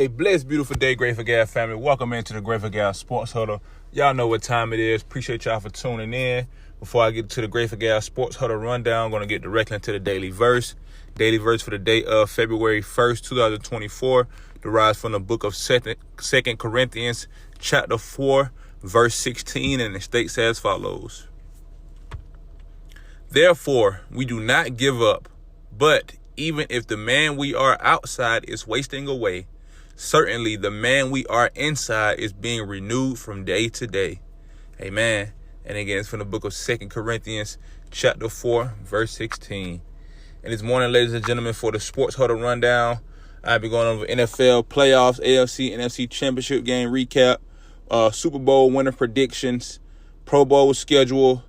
A blessed, beautiful day, Grateful Gas family. Welcome into the Grateful Gas Sports Huddle. Y'all know what time it is. Appreciate y'all for tuning in. Before I get to the Grateful Gas Sports Huddle rundown, I'm going to get directly into the daily verse. Daily verse for the day of February 1st, 2024, derives from the book of 2 Corinthians, chapter 4, verse 16, and it states as follows. Therefore, we do not give up, but even if the man we are outside is wasting away, certainly the man we are inside is being renewed from day to day. Amen. And again, it's from the book of 2 Corinthians, chapter 4, verse 16. And this morning, ladies and gentlemen, for the Sports Huddle rundown, I'll be going over NFL playoffs, AFC, NFC championship game recap, Super Bowl winner predictions, Pro Bowl schedule,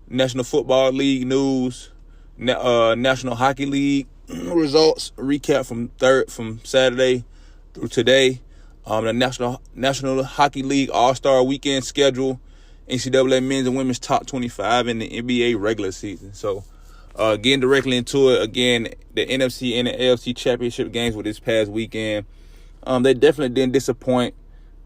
National Football League news, National Hockey League results recap from Saturday through today, the National Hockey League All-Star Weekend schedule, NCAA men's and women's top 25 in the NBA regular season. So, getting directly into it, again, the NFC and the AFC championship games with this past weekend, they definitely didn't disappoint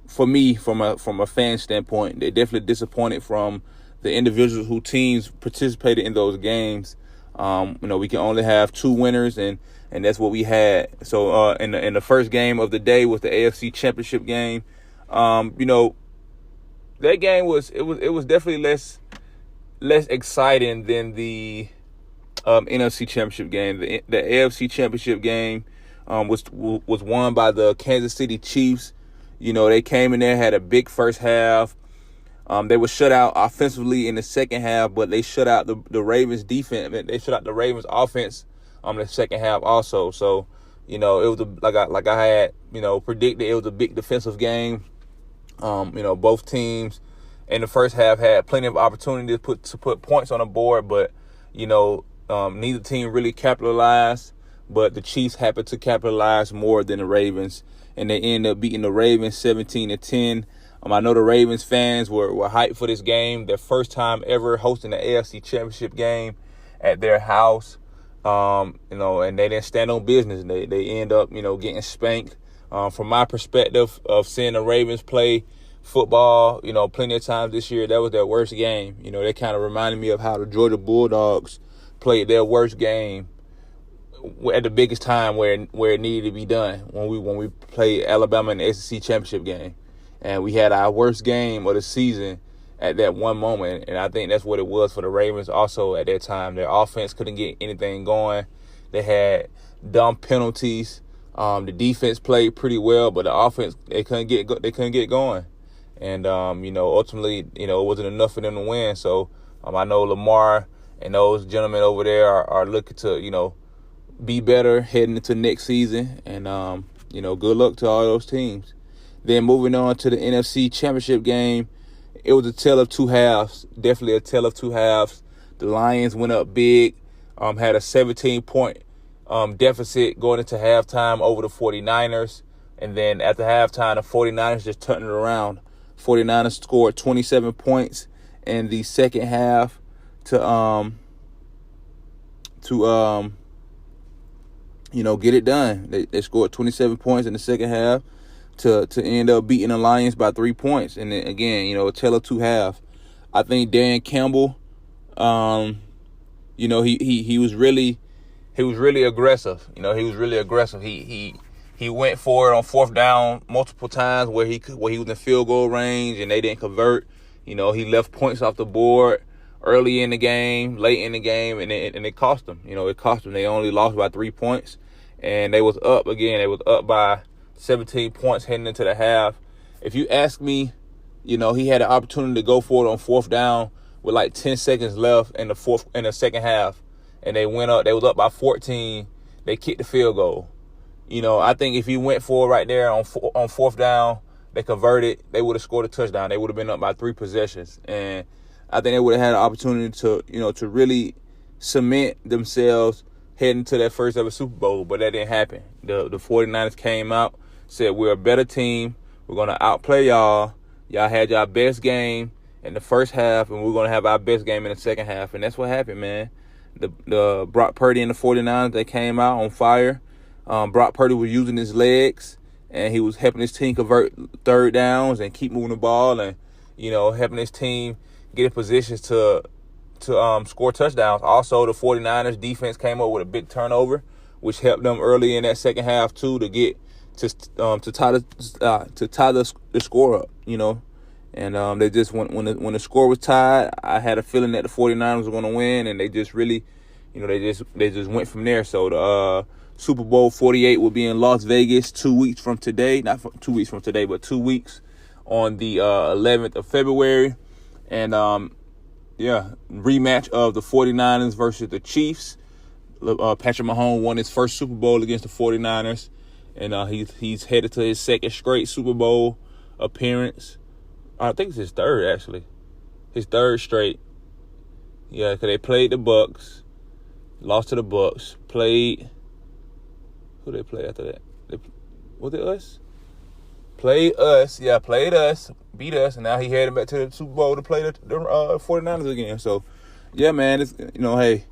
for me from a fan standpoint. They definitely disappointed from the individuals who teams participated in those games. We can only have two winners, and that's what we had. So in the first game of the day was the AFC Championship game. That game was definitely less exciting than the NFC Championship game. The AFC Championship game was won by the Kansas City Chiefs. They came in there, had a big first half. They were shut out offensively in the second half, but they shut out the Ravens defense. They shut out the Ravens offense in the second half also. So, it was like I had, predicted, it was a big defensive game. Both teams in the first half had plenty of opportunity to put points on the board, but, neither team really capitalized. But the Chiefs happened to capitalize more than the Ravens, and they ended up beating the Ravens 17-10. I know the Ravens fans were hyped for this game, their first time ever hosting the AFC Championship game at their house. And they didn't stand on business. They end up, getting spanked. From my perspective of seeing the Ravens play football, plenty of times this year, that was their worst game. They kind of reminded me of how the Georgia Bulldogs played their worst game at the biggest time where it needed to be done when we played Alabama in the SEC Championship game. And we had our worst game of the season at that one moment. And I think that's what it was for the Ravens also at that time. Their offense couldn't get anything going. They had dumb penalties. The defense played pretty well, but the offense, they couldn't get going. And, ultimately, it wasn't enough for them to win. So I know Lamar and those gentlemen over there are looking to, be better heading into next season. And, good luck to all those teams. Then moving on to the NFC Championship game, it was a tale of two halves, definitely a tale of two halves. The Lions went up big, had a 17-point deficit going into halftime over the 49ers. And then after halftime, the 49ers just turned it around. 49ers scored 27 points in the second half to get it done. They scored 27 points in the second half to end up beating the Lions by 3 points. And then again, a tale of two halves. I think Dan Campbell, he was really aggressive. He was really aggressive. He went for it on fourth down multiple times where he was in field goal range and they didn't convert. He left points off the board early in the game, late in the game, and it cost them. It cost them. They only lost by 3 points, and they was up again. They was up by 17 points heading into the half. If you ask me, he had an opportunity to go for it on fourth down with like 10 seconds left in the second half, and they went up. They was up by 14. They kicked the field goal. I think if he went for it right there on fourth down, they converted, they would have scored a touchdown. They would have been up by 3 possessions, and I think they would have had an opportunity to really cement themselves heading to that first ever Super Bowl, but that didn't happen. The 49ers came out, said, we're a better team. We're going to outplay y'all. Y'all had y'all best game in the first half, and we're going to have our best game in the second half. And that's what happened, man. The Brock Purdy and the 49ers, they came out on fire. Brock Purdy was using his legs, and he was helping his team convert third downs and keep moving the ball, and helping his team get in positions to score touchdowns. Also, the 49ers defense came up with a big turnover, which helped them early in that second half too to get to tie the score up. And they just when the score was tied, I had a feeling that the 49ers were going to win, and they just really, they just went from there. So the Super Bowl 48 will be in Las Vegas 2 weeks from today. Not 2 weeks from today, but 2 weeks on the 11th of February. And rematch of the 49ers versus the Chiefs. Patrick Mahomes won his first Super Bowl against the 49ers, and he's headed to his second straight Super Bowl appearance. I think it's his third, actually. His third straight. Yeah, because they played the Bucks, lost to the Bucks, played... Who they play after that? Was it us? Played us, beat us, and now he headed back to the Super Bowl to play the 49ers again. So, yeah, man, it's, hey,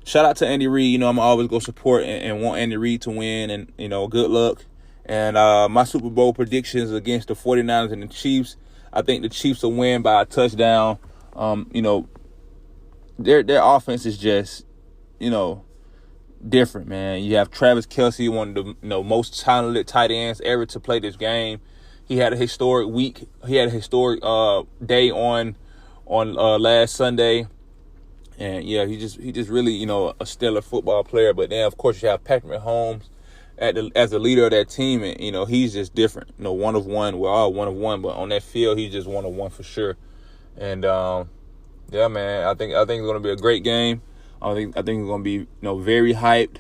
shout out to Andy Reid. I'm always going to support and want Andy Reid to win, and, good luck. And my Super Bowl predictions against the 49ers and the Chiefs, I think the Chiefs will win by a touchdown. Their offense is just, different, man. You have Travis Kelce, one of the most talented tight ends ever to play this game. He had a historic week. He had a historic day on last Sunday, and he just really a stellar football player. But then of course you have Patrick Mahomes as the leader of that team, and he's just different. One of one. We're all one of one, but on that field he's just one of one for sure. And man, I think it's going to be a great game. I think it's going to be very hyped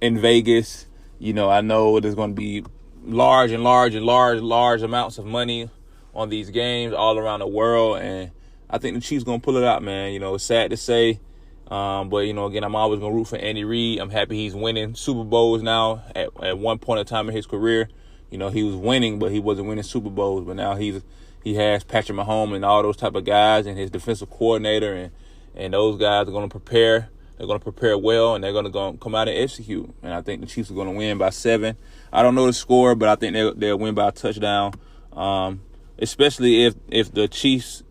in Vegas. I know there's going to be large amounts of money on these games all around the world, and I think the Chiefs going to pull it out, man. It's sad to say, but again, I'm always going to root for Andy Reid. I'm happy he's winning Super Bowls now. At one point in time in his career, he was winning, but he wasn't winning Super Bowls. But now he has Patrick Mahomes and all those type of guys, and his defensive coordinator, and those guys are going to prepare. They're going to prepare well, and they're going to come out and execute. And I think the Chiefs are going to win by 7. I don't know the score, but I think they'll win by a touchdown. Especially if the Chiefs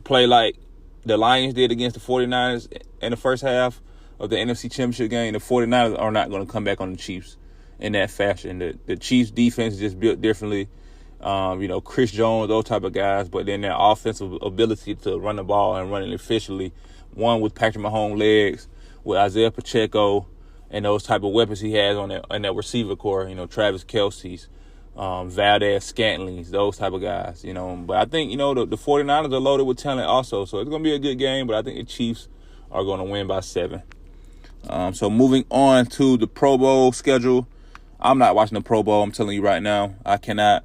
play like the Lions did against the 49ers in the first half of the NFC Championship game. The 49ers are not going to come back on the Chiefs in that fashion. The Chiefs' defense is just built differently. Chris Jones, those type of guys, but then their offensive ability to run the ball and run it efficiently. One with Patrick Mahomes' legs, with Isaiah Pacheco, and those type of weapons he has on that receiver core. Travis Kelce's, Valdez-Scantling's, those type of guys. But I think the 49ers are loaded with talent also, so it's gonna be a good game. But I think the Chiefs are gonna win by 7. So moving on to the Pro Bowl schedule, I'm not watching the Pro Bowl. I'm telling you right now, I cannot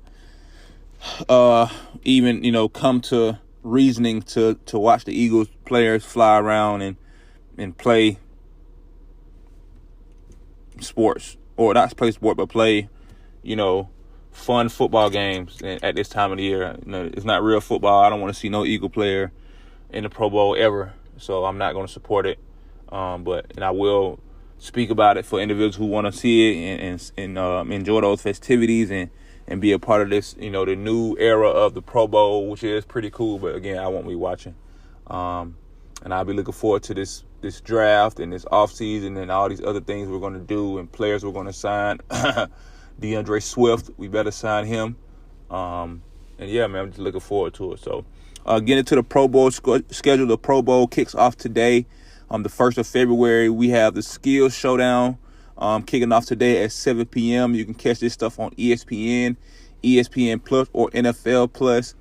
even come to reasoning to watch the Eagles players fly around and play sports, or not play sport, but play fun football games at this time of the year. It's not real football. I don't want to see no Eagle player in the Pro Bowl ever, so I'm not going to support it. But I will speak about it for individuals who want to see it and enjoy those festivities and be a part of this, the new era of the Pro Bowl, which is pretty cool. But again, I won't be watching. And I'll be looking forward to this draft and this offseason and all these other things we're going to do and players we're going to sign. DeAndre Swift, we better sign him. And yeah, man, I'm just looking forward to it. So getting to the Pro Bowl schedule, the Pro Bowl kicks off today. The 1st of February, we have the Skills Showdown kicking off today at 7 p.m. You can catch this stuff on ESPN, ESPN Plus, or NFL Plus.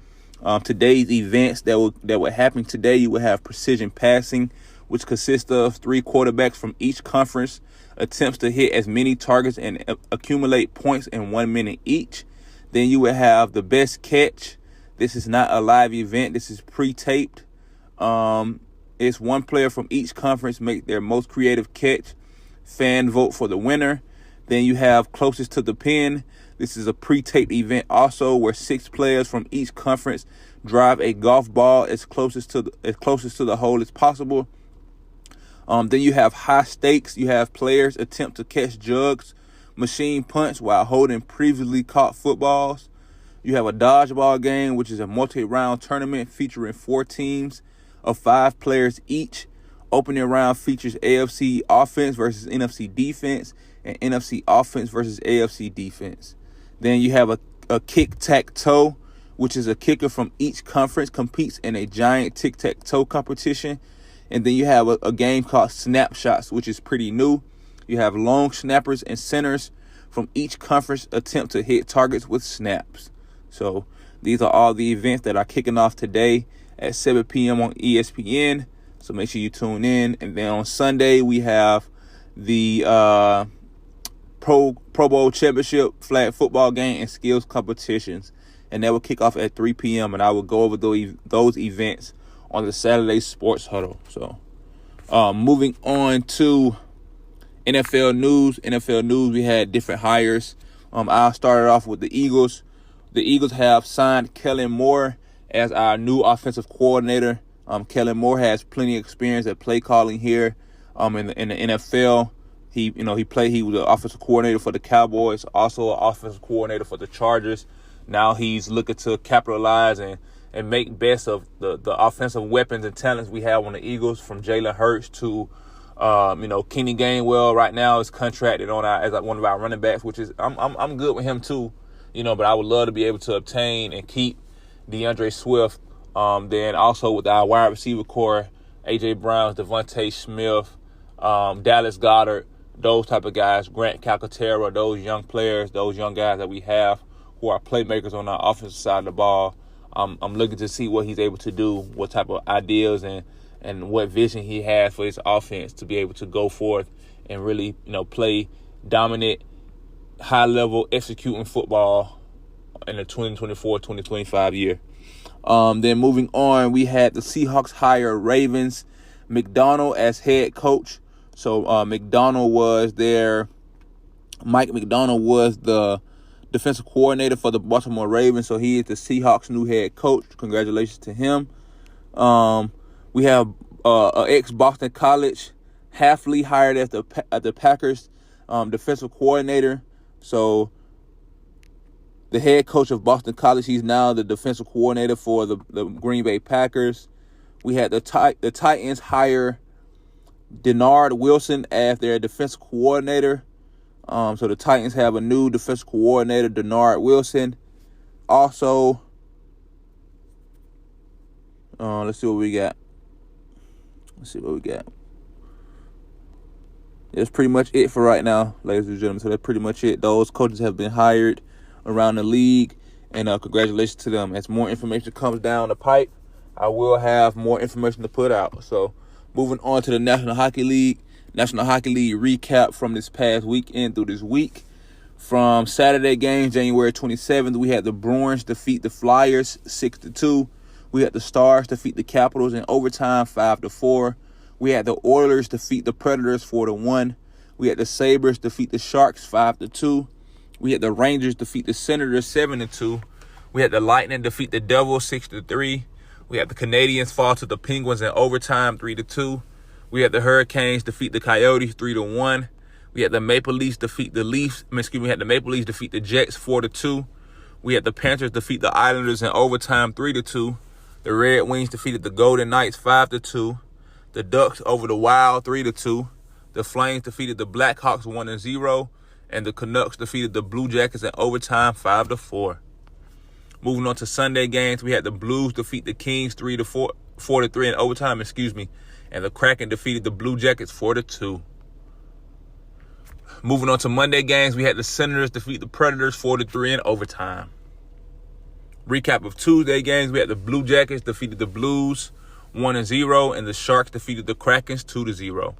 Today's events that will happen today, you will have precision passing, which consists of 3 quarterbacks from each conference attempts to hit as many targets and accumulate points in 1 minute each. Then you will have the best catch. This is not a live event. This is pre-taped. It's one player from each conference make their most creative catch. Fan vote for the winner. Then you have closest to the pin. This is a pre-taped event also, where 6 players from each conference drive a golf ball as closest to the hole as possible. Then you have high stakes. You have players attempt to catch jugs machine punch while holding previously caught footballs. You have a dodgeball game, which is a multi-round tournament featuring 4 teams of 5 players each. Opening round features AFC offense versus NFC defense and NFC offense versus AFC defense. Then you have a kick-tack-toe, which is a kicker from each conference competes in a giant tic-tac-toe competition. And then you have a game called Snapshots, which is pretty new. You have long snappers and centers from each conference attempt to hit targets with snaps. So these are all the events that are kicking off today at 7 p.m. on ESPN. So make sure you tune in. And then on Sunday, we have the Pro Bowl Championship flag football game and skills competitions. And that will kick off at 3 p.m. And I will go over those events on the Saturday Sports Huddle. So moving on to NFL news, we had different hires. I'll start it off with the Eagles. The Eagles have signed Kellen Moore as our new offensive coordinator. Kellen Moore has plenty of experience at play calling here in the NFL. He was an offensive coordinator for the Cowboys, also an offensive coordinator for the Chargers. Now he's looking to capitalize and make best of the offensive weapons and talents we have on the Eagles, from Jalen Hurts to Kenny Gainwell right now is contracted on as one of our running backs, which is I'm good with him too. But I would love to be able to obtain and keep DeAndre Swift. Then also with our wide receiver core, A.J. Brown, Devontae Smith, Dallas Goedert, those type of guys, Grant Calcaterra, those young players, those young guys that we have who are playmakers on our offensive side of the ball. I'm looking to see what he's able to do, what type of ideas and what vision he has for his offense to be able to go forth and really, play dominant, high-level executing football in the 2024-2025 year. Then moving on, we had the Seahawks hire Ravens McDonald as head coach. So Mike McDonald was the defensive coordinator for the Baltimore Ravens. So he is the Seahawks' new head coach. Congratulations to him. We have ex-Boston College Halfley hired as the Packers defensive coordinator. So the head coach of Boston College, he's now the defensive coordinator for the Green Bay Packers. We had the Titans hire Denard Wilson as their defensive coordinator. So the Titans have a new defensive coordinator, Denard Wilson. Also, let's see what we got. That's pretty much it for right now, ladies and gentlemen. So that's pretty much it. Those coaches have been hired around the league, and congratulations to them. As more information comes down the pipe, I will have more information to put out. So moving on to the National Hockey League. National Hockey League recap from this past weekend through this week. From Saturday games, January 27th, we had the Bruins defeat the Flyers 6-2. We had the Stars defeat the Capitals in overtime 5-4. We had the Oilers defeat the Predators 4-1. We had the Sabres defeat the Sharks 5-2. We had the Rangers defeat the Senators 7-2. We had the Lightning defeat the Devils 6-3. We had the Canadiens fall to the Penguins in overtime 3-2. We had the Hurricanes defeat the Coyotes 3-1. We had the Maple Leafs defeat the Jets 4-2. We had the Panthers defeat the Islanders in overtime 3-2. The Red Wings defeated the Golden Knights 5-2. The Ducks over the Wild 3-2. The Flames defeated the Blackhawks 1-0. And the Canucks defeated the Blue Jackets in overtime 5-4. Moving on to Sunday games, we had the Blues defeat the Kings 4-3 in overtime, and the Kraken defeated the Blue Jackets 4-2. Moving on to Monday games, we had the Senators defeat the Predators 4-3 in overtime. Recap of Tuesday games, we had the Blue Jackets defeated the Blues 1-0, and the Sharks defeated the Krakens 2-0.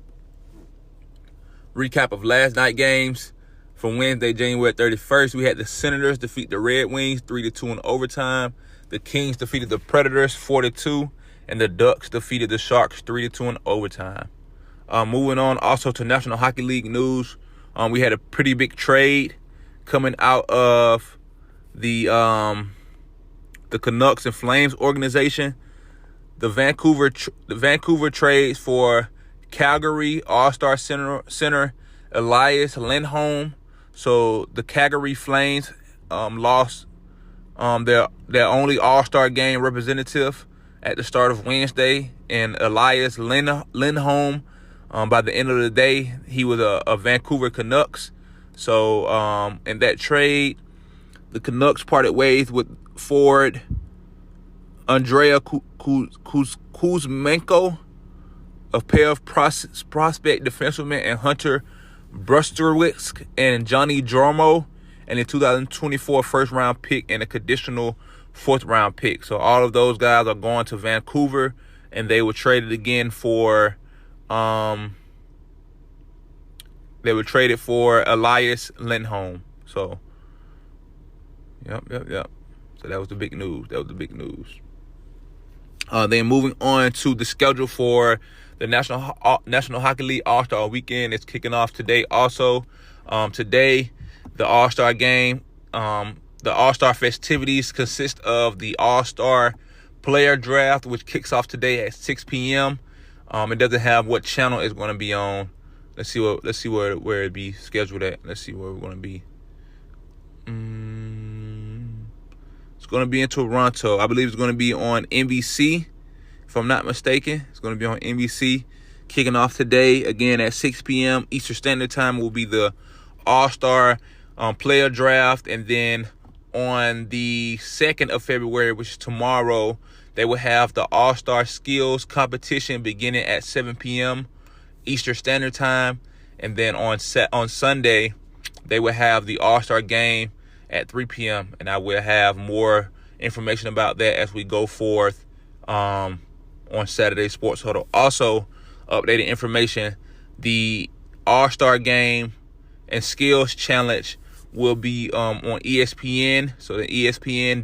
Recap of last night games. From Wednesday, January 31st, we had the Senators defeat the Red Wings 3-2 in overtime. The Kings defeated the Predators 4-2, and the Ducks defeated the Sharks 3-2 in overtime. Moving on also to National Hockey League news, we had a pretty big trade coming out of the Canucks and Flames organization. The Vancouver trades for Calgary All-Star center Elias Lindholm So the Calgary Flames lost their only All-Star game representative at the start of Wednesday, and Elias Lindholm. By the end of the day, he was a Vancouver Canucks. So in that trade, the Canucks parted ways with forward Andrea Kuzmenko, a pair of prospect defensemen, and Hunter Brusterwitz and Johnny Dromo, and a 2024 first-round pick and a conditional fourth-round pick. So all of those guys are going to Vancouver, and they were traded again for Elias Lindholm. So, yep. So that was the big news. Then moving on to the schedule for the National Hockey League All-Star Weekend. It's kicking off today also. Today, the All-Star game, the All-Star festivities consist of the All-Star Player Draft, which kicks off today at 6 p.m. It doesn't have what channel it's going to be on. Let's see where it be scheduled at. Let's see where we're going to be. It's going to be in Toronto. I believe it's going to be on NBC, if I'm not mistaken. It's going to be on NBC, kicking off today again at 6 p.m. Eastern Standard Time. Will be the All-Star Player Draft, and then on the 2nd of February, which is tomorrow, they will have the All-Star Skills Competition beginning at 7 p.m. Eastern Standard Time, and then on Sunday, they will have the All-Star Game at 3 p.m. And I will have more information about that as we go forth on Saturday Sports Huddle. Also, updated information: the All-Star Game and Skills Challenge will be on ESPN. So the ESPN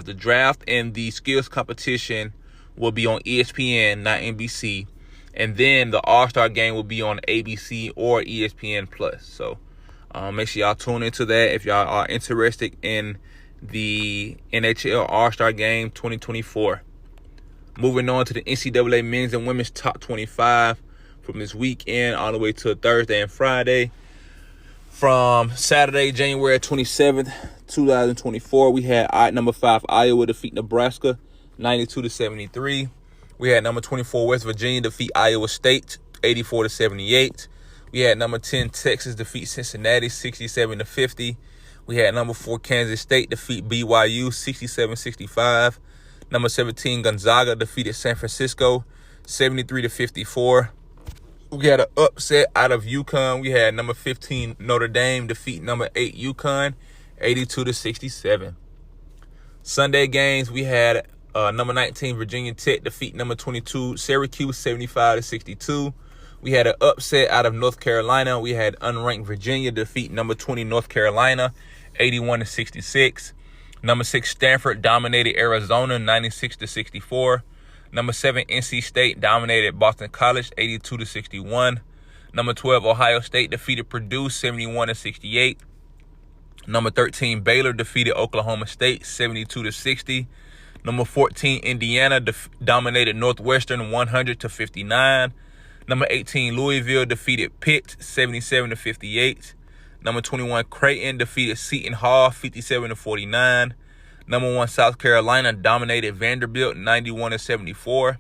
the draft and the skills competition will be on ESPN, not NBC. And then the All-Star Game will be on ABC or ESPN Plus. So make sure y'all tune into that if y'all are interested in the NHL All-Star Game 2024. Moving on to the NCAA men's and women's top 25 from this weekend all the way to Thursday and Friday. From Saturday, January 27th, 2024, we had number 5 Iowa defeat Nebraska 92-73. We had number 24 West Virginia defeat Iowa State 84-78. We had number 10 Texas defeat Cincinnati 67-50. We had number 4 Kansas State defeat BYU 67-65. Number 17 Gonzaga defeated San Francisco 73-54. We had an upset out of UConn. We had number 15 Notre Dame defeat number 8 UConn 82-67. Sunday games, we had number 19 Virginia Tech defeat number 22 Syracuse 75-62. We had an upset out of North Carolina. We had unranked Virginia defeat number 20 North Carolina 81-66. Number 6 Stanford dominated Arizona 96-64. Number 7 NC State dominated Boston College 82-61. Number 12 Ohio State defeated Purdue 71-68. Number 13 Baylor defeated Oklahoma State 72-60. Number 14 Indiana dominated Northwestern 100-59. Number 18 Louisville defeated Pitt 77-58. Number 21 Creighton defeated Seton Hall 57-49. Number 1 South Carolina dominated Vanderbilt 91-74.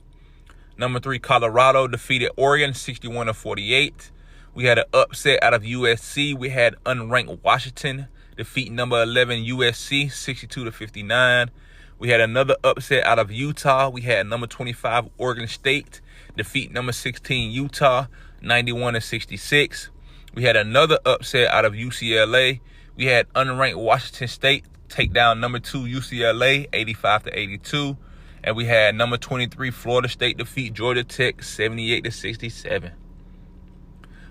Number 3 Colorado defeated Oregon 61-48. We had an upset out of USC. We had unranked Washington defeat number 11 USC 62-59. We had another upset out of Utah. We had number 25 Oregon State defeat number 16 Utah 91-66. We had another upset out of UCLA. We had unranked Washington State take down number 2 UCLA 85-82. And we had number 23 Florida State defeat Georgia Tech 78-67.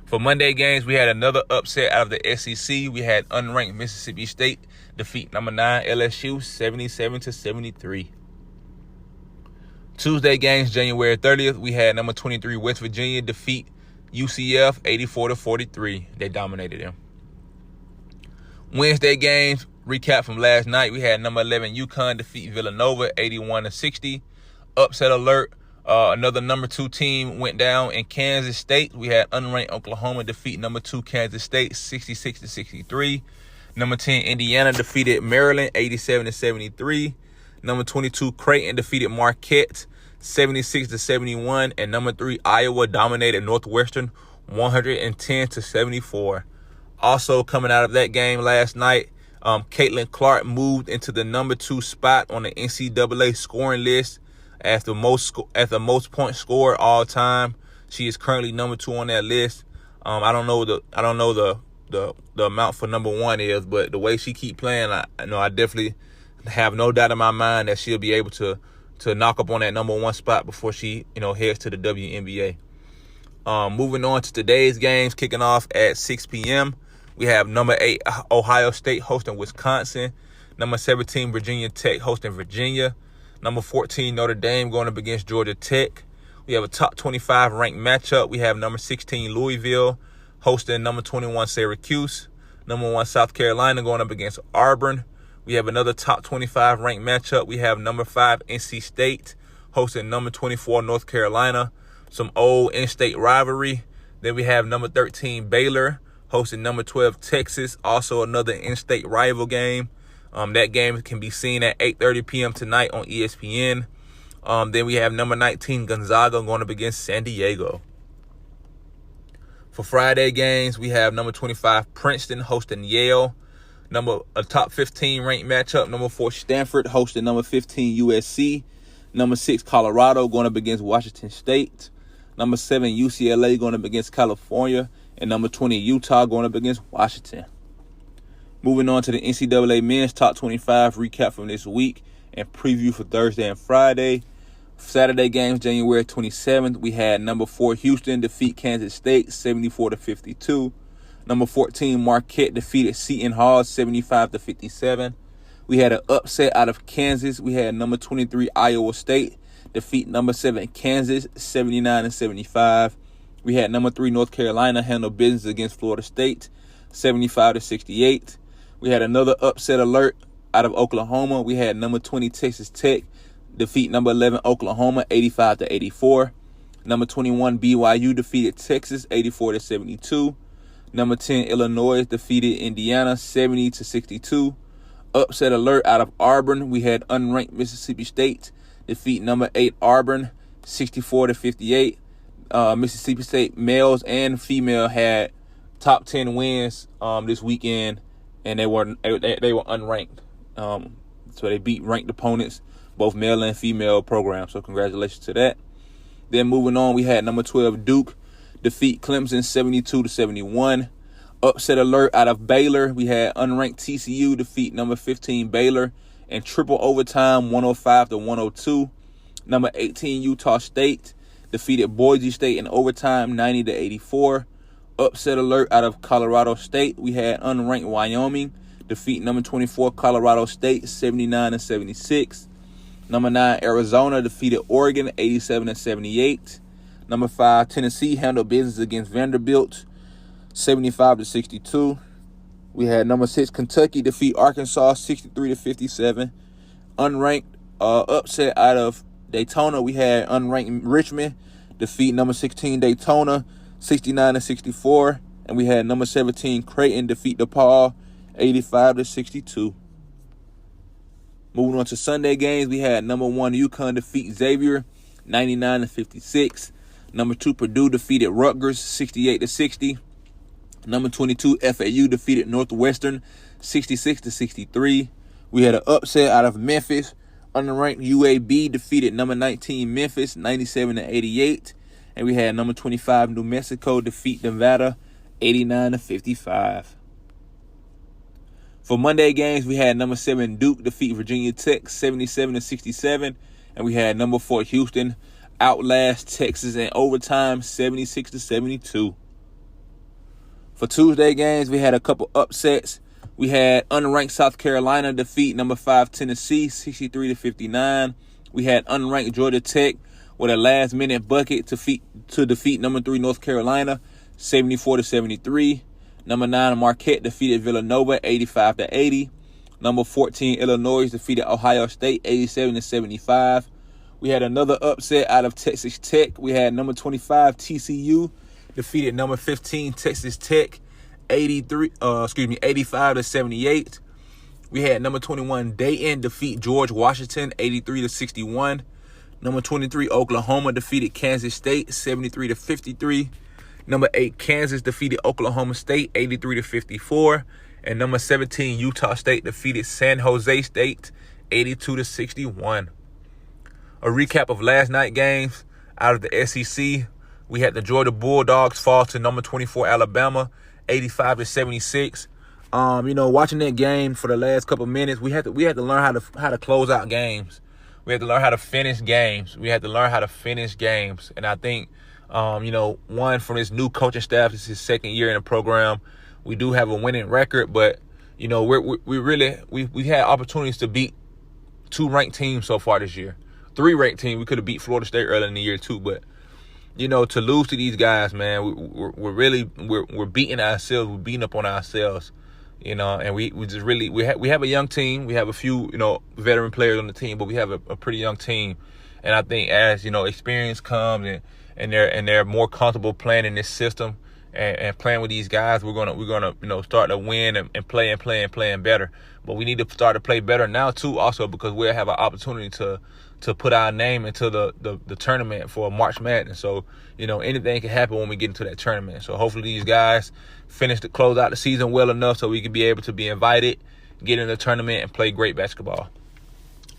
For Monday games, we had another upset out of the SEC. We had unranked Mississippi State defeat number 9 LSU 77-73. Tuesday games, January 30th, we had number 23 West Virginia defeat UCF 84-43. They dominated them. Wednesday games, recap from last night, we had number 11 UConn defeat Villanova 81-60. Upset alert, Another number 2 team went down in Kansas State. We had unranked Oklahoma defeat number 2 Kansas State 66-63. Number 10 Indiana defeated Maryland 87-73. Number 22 Creighton defeated Marquette 76-71. And number 3 Iowa dominated Northwestern 110-74. Also coming out of that game last night, Caitlin Clark moved into the number 2 spot on the NCAA scoring list as the most points scored all time. She is currently number 2 on that list. I don't know the amount for number 1 is, but the way she keep playing, I definitely have no doubt in my mind that she'll be able to knock up on that number 1 spot before she heads to the WNBA. Moving on to today's games, kicking off at 6 p.m. We have number 8 Ohio State hosting Wisconsin. Number 17 Virginia Tech hosting Virginia. Number 14 Notre Dame going up against Georgia Tech. We have a top 25 ranked matchup. We have number 16 Louisville hosting number 21 Syracuse. Number 1 South Carolina going up against Auburn. We have another top 25 ranked matchup. We have number 5 NC State hosting number 24 North Carolina. Some old in-state rivalry. Then we have number 13 Baylor hosting number 12 Texas. Also another in-state rival game. That game can be seen at 8:30 p.m. tonight on ESPN. Then we have number 19 Gonzaga going up against San Diego. For Friday games, we have number 25 Princeton hosting Yale. A top 15 ranked matchup. Number 4 Stanford hosting number 15 USC. Number 6 Colorado going up against Washington State. Number 7 UCLA going up against California. And number 20 Utah going up against Washington. Moving on to the NCAA men's top 25 recap from this week and preview for Thursday and Friday. Saturday games, January 27th, we had number 4 Houston defeat Kansas State 74-52. Number 14 Marquette defeated Seton Hall 75-57. We had an upset out of Kansas. We had number 23 Iowa State defeat number 7 Kansas 79-75. We had number 3 North Carolina handle business against Florida State 75-68. We had another upset alert out of Oklahoma. We had number 20 Texas Tech defeat number 11 Oklahoma 85-84. Number 21 BYU defeated Texas 84-72. Number 10 Illinois defeated Indiana 70-62. Upset alert out of Auburn. We had unranked Mississippi State defeat number 8 Auburn 64-58. Mississippi State males and female had top 10 wins this weekend, and they were unranked. So they beat ranked opponents, both male and female programs. So congratulations to that. Then moving on, we had number 12 Duke defeat Clemson 72-71. Upset alert out of Baylor. We had unranked TCU defeat number 15 Baylor in triple overtime 105-102. Number 18 Utah State defeated Boise State in overtime 90-84. Upset alert out of Colorado State. We had unranked Wyoming defeat number 24 Colorado State 79-76. Number 9 Arizona defeated Oregon 87-78. Number 5 Tennessee handled business against Vanderbilt 75-62. We had number 6 Kentucky defeat Arkansas 63-57. Unranked upset out of Daytona. We had unranked Richmond defeat number 16 Daytona 69-64. And we had number 17 Creighton defeat DePaul 85-62. Moving on to Sunday games, we had number 1 UConn defeat Xavier 99-56. Number 2 Purdue defeated Rutgers 68-60. Number 22 FAU defeated Northwestern 66-63. We had an upset out of Memphis. Unranked UAB defeated number 19 Memphis 97-88. And we had number 25 New Mexico defeat Nevada 89-55. For Monday games, we had number 7 Duke defeat Virginia Tech 77-67. And we had number 4 Houston outlast Texas in overtime 76-72. For Tuesday games, we had a couple upsets. We had unranked South Carolina defeat number 5 Tennessee 63-59. We had unranked Georgia Tech with a last-minute bucket to defeat number 3 North Carolina 74-73. Number 9 Marquette defeated Villanova 85-80. Number 14 Illinois defeated Ohio State 87-75. We had another upset out of Texas Tech. We had number 25 TCU defeated number 15 Texas Tech 85-78. We had number 21 Dayton defeat George Washington 83-61. Number 23 Oklahoma defeated Kansas State 73-53. Number 8 Kansas defeated Oklahoma State 83-54. And number 17 Utah State defeated San Jose State 82-61. A recap of last night's games out of the SEC. We had the Georgia Bulldogs fall to number 24 Alabama 85-76. Watching that game for the last couple minutes, we had to learn how to close out games. We had to learn how to finish games. And I think, one, from this new coaching staff, this is his second year in the program. We do have a winning record, but we had opportunities to beat 2 ranked teams so far this year. 3 ranked teams. We could have beat Florida State earlier in the year too, but to lose to these guys, man, we're beating ourselves. We're beating up on ourselves, and we have a young team. We have a few, veteran players on the team, but we have a pretty young team. And I think as, experience comes and they're more comfortable playing in this system and playing with these guys, we're gonna start to win and playing better. But we need to start to play better now too, also because we'll have an opportunity to put our name into the tournament for March Madness. So, anything can happen when we get into that tournament. So hopefully these guys close out the season well enough so we can be able to be invited, get in the tournament, and play great basketball.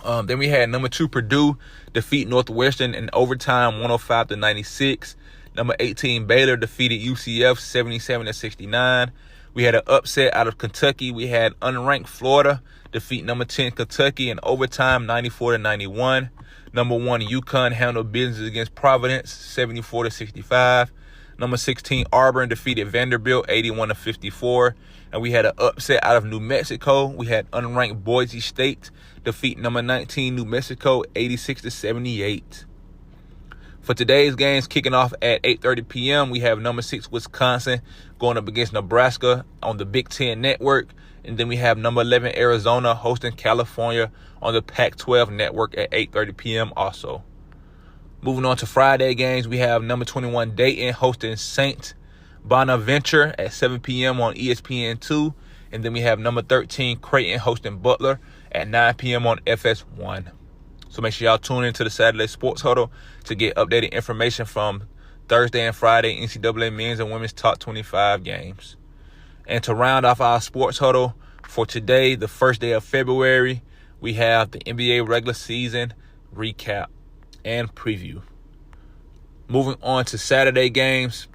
Then we had number 2 Purdue defeat Northwestern in overtime 105-96. Number 18 Baylor defeated UCF 77-69. We had an upset out of Kentucky. We had unranked Florida defeat number 10 Kentucky in overtime 94-91. Number 1 UConn handled business against Providence 74-65. Number 16 Auburn defeated Vanderbilt 81-54. And we had an upset out of New Mexico. We had unranked Boise State defeat number 19 New Mexico 86-78. For today's games kicking off at 8:30 p.m., we have number 6 Wisconsin going up against Nebraska on the Big Ten Network. And then we have number 11 Arizona hosting California on the Pac-12 Network at 8:30 p.m. also. Moving on to Friday games, we have number 21 Dayton hosting St. Bonaventure at 7 p.m. on ESPN2. And then we have number 13 Creighton hosting Butler at 9 p.m. on FS1. So make sure y'all tune into the Saturday Sports Huddle to get updated information from Thursday and Friday NCAA men's and women's top 25 games. And to round off our Sports Huddle for today, the first day of February, we have the NBA regular season recap and preview. Moving on to Saturday games,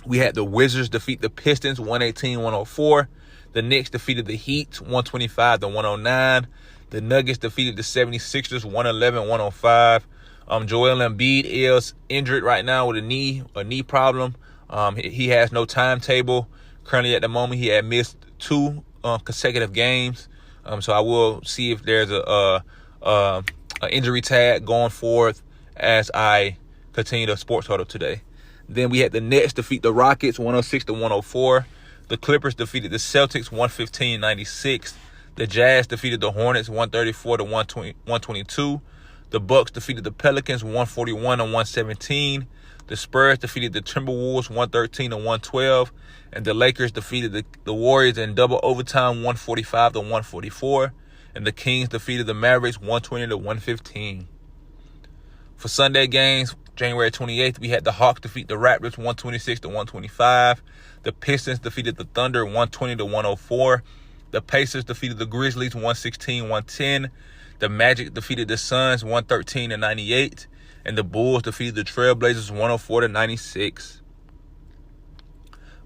we had the Wizards defeat the Pistons 118-104. The Knicks defeated the Heat 125-109. The Nuggets defeated the 76ers 111-105. Joel Embiid is injured right now with a knee problem. He has no timetable. Currently at the moment, he had missed 2 consecutive games. So I will see if there's a injury tag going forth as I continue the Sports Huddle today. Then we had the Nets defeat the Rockets 106-104. The Clippers defeated the Celtics 115-96. The Jazz defeated the Hornets 134-122. The Bucks defeated the Pelicans 141-117. The Spurs defeated the Timberwolves 113-112. And the Lakers defeated the Warriors in double overtime 145-144. And the Kings defeated the Mavericks 120-115. For Sunday games, January 28th, we had the Hawks defeat the Raptors 126-125. The Pistons defeated the Thunder 120-104. The Pacers defeated the Grizzlies 116-110. The Magic defeated the Suns 113-98. And the Bulls defeated the Trailblazers 104-96.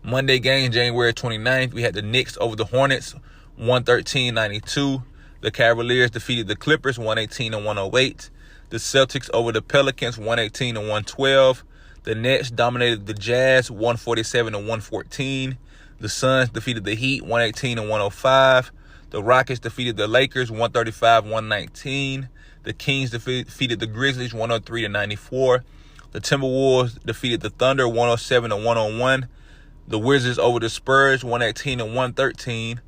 Monday game, January 29th, we had the Knicks over the Hornets 113-92. The Cavaliers defeated the Clippers 118-108. The Celtics over the Pelicans 118-112. The Nets dominated the Jazz 147-114. The Suns defeated the Heat 118-105. The Rockets defeated the Lakers 135-119. The Kings defeated the Grizzlies 103-94. The Timberwolves defeated the Thunder 107-101. The Wizards over the Spurs 118-113.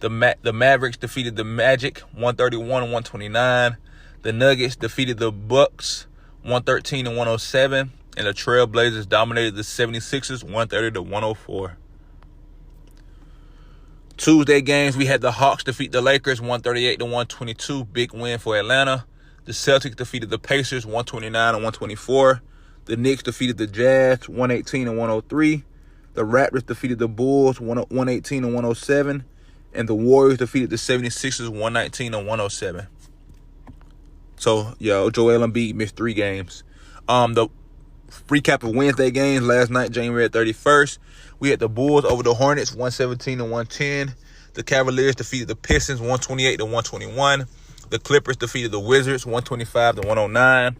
The Mavericks defeated the Magic 131-129. The Nuggets defeated the Bucks 113-107. And the Trailblazers dominated the 76ers 130-104. Tuesday games, we had the Hawks defeat the Lakers 138-122. Big win for Atlanta. The Celtics defeated the Pacers 129-124. The Knicks defeated the Jazz 118-103. The Raptors defeated the Bulls 118-107. And the Warriors defeated the 76ers 119-107. So, Joel Embiid missed 3 games. The recap of Wednesday games last night, January 31st. We had the Bulls over the Hornets 117-110. The Cavaliers defeated the Pistons 128-121. The Clippers defeated the Wizards 125-109.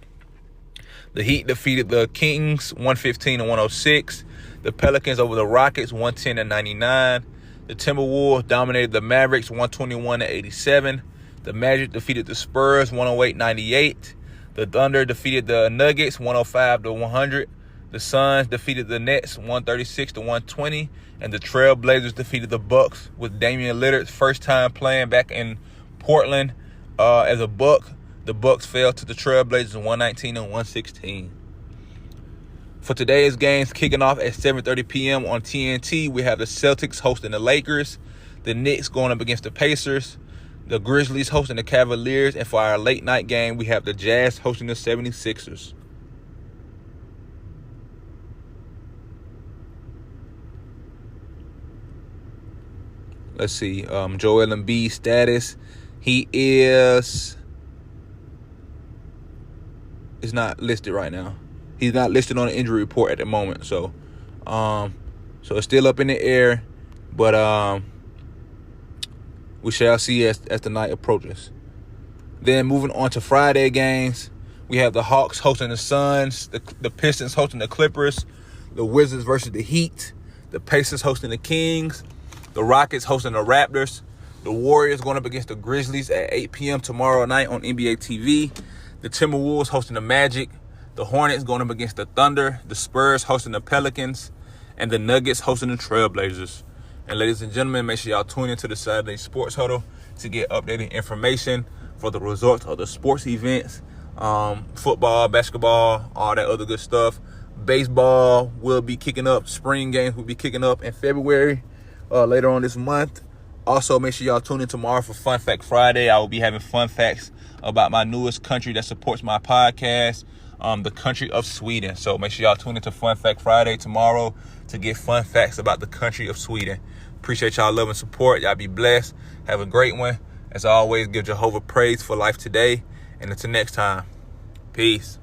The Heat defeated the Kings 115-106. The Pelicans over the Rockets 110-99. The Timberwolves dominated the Mavericks 121-87. The Magic defeated the Spurs 108-98. The Thunder defeated the Nuggets 105-100. The Suns defeated the Nets 136-120. And the Trailblazers defeated the Bucks with Damian Lillard's first time playing back in Portland as a Buck. The Bucks fell to the Trailblazers 119-116. For today's games, kicking off at 7:30 p.m. on TNT, we have the Celtics hosting the Lakers. The Knicks going up against the Pacers. The Grizzlies hosting the Cavaliers. And for our late night game, we have the Jazz hosting the 76ers. Let's see. Joel Embiid's status. He is not listed right now. He's not listed on the injury report at the moment. So it's still up in the air. But we shall see as the night approaches. Then moving on to Friday games, we have the Hawks hosting the Suns, the Pistons hosting the Clippers, the Wizards versus the Heat, the Pacers hosting the Kings, the Rockets hosting the Raptors, the Warriors going up against the Grizzlies at 8 p.m. tomorrow night on NBA TV, the Timberwolves hosting the Magic, the Hornets going up against the Thunder, the Spurs hosting the Pelicans, and the Nuggets hosting the Trailblazers. And ladies and gentlemen, make sure y'all tune into the Saturday Sports Huddle to get updated information for the results of the sports events, football, basketball, all that other good stuff. Baseball will be kicking up. Spring games will be kicking up in February, later on this month. Also, make sure y'all tune in tomorrow for Fun Fact Friday. I will be having fun facts about my newest country that supports my podcast, the country of Sweden. So make sure y'all tune into Fun Fact Friday tomorrow to get fun facts about the country of Sweden. Appreciate y'all love and support. Y'all be blessed. Have a great one. As always, give Jehovah praise for life today. And until next time, peace.